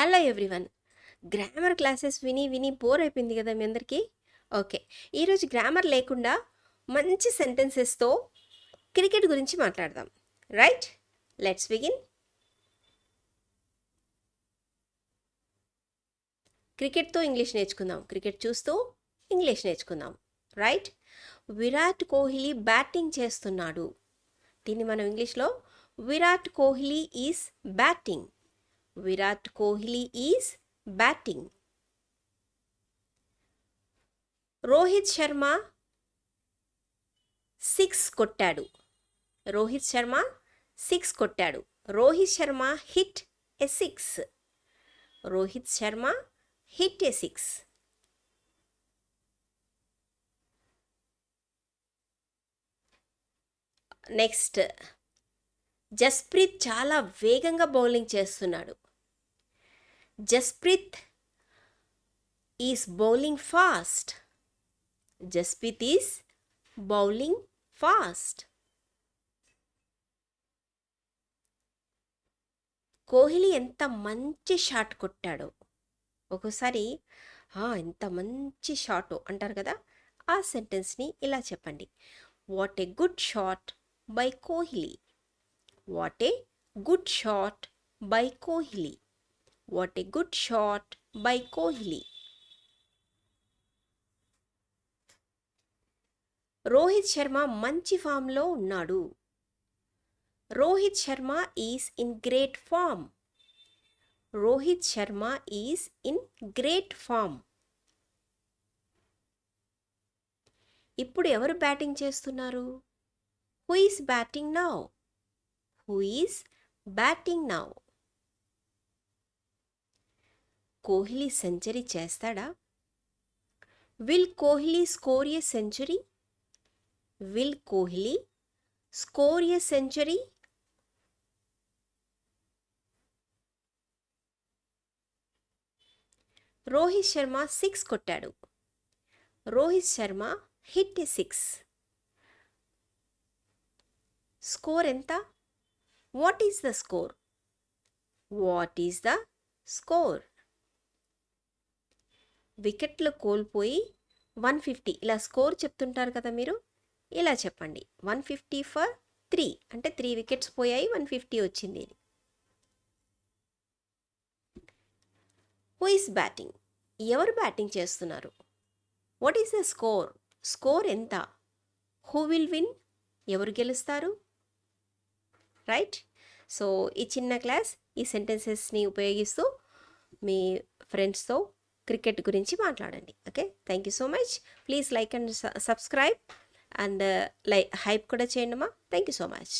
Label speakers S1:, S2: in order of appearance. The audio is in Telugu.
S1: Hello everyone. గ్రామర్ క్లాసెస్ విని విని బోర్ అయిపోయింది కదా మీ అందరికీ. ఓకే, ఈరోజు గ్రామర్ లేకుండా మంచి సెంటెన్సెస్తో క్రికెట్ గురించి మాట్లాడదాం. Right, let's begin. క్రికెట్తో ఇంగ్లీష్ నేర్చుకుందాం, క్రికెట్ చూస్తూ ఇంగ్లీష్ నేర్చుకుందాం. రైట్, విరాట్ కోహ్లీ బ్యాటింగ్ చేస్తున్నాడు. దీన్ని మనం ఇంగ్లీష్లో Virat Kohli is batting. Virat Kohli is batting. Rohit Sharma 6 కొట్టాడు. రోహిత్ శర్మ 6 కొట్టాడు. Rohit Sharma hit a 6. Rohit Sharma hit a 6. Next, Jasprit చాలా వేగంగా బౌలింగ్ చేస్తున్నాడు. Jasprit is bowling fast. Jasprit is bowling fast. Kohli ఎంత మంచి షాట్ కొట్టాడో. ఒక్కోసారి ఎంత మంచి షాటో అంటారు కదా, ఆ సెంటెన్స్ని ఇలా చెప్పండి. What a good shot by Kohli. What a good shot by Kohli. What a good shot by Kohli. Rohit Sharma మంచి ఫామ్లో ఉన్నాడు. Rohit Sharma is in great form. Rohit Sharma is in great form. ఇప్పుడు ఎవరు బ్యాటింగ్ చేస్తున్నారు? Who is batting now? Who is batting now? Kohli century చేస్తాడా? Will Kohli score a century? Will Kohli score a century? Rohit Sharma 6 కొట్టాడు. Rohit Sharma hit a 6. Score ఎంత? What is the score? What is the score? వికెట్లు కోల్పోయి 150 ఇలా స్కోర్ చెప్తుంటారు కదా మీరు, ఇలా చెప్పండి. 150 ఫర్ 3 అంటే 3 వికెట్స్ పోయాయి, 150 వచ్చింది. Who is batting? ఎవరు బ్యాటింగ్ చేస్తున్నారు? What is the score? Score ఎంత? Who will win? ఎవరు గెలుస్తారు? రైట్. సో ఈ చిన్న క్లాస్, ఈ సెంటెన్సెస్ని ఉపయోగిస్తూ మీ ఫ్రెండ్స్తో క్రికెట్ గురించి మాట్లాడండి. Okay, thank you so much. Please like and subscribe and hype కూడా చేయండి అమ్మా. Thank you so much.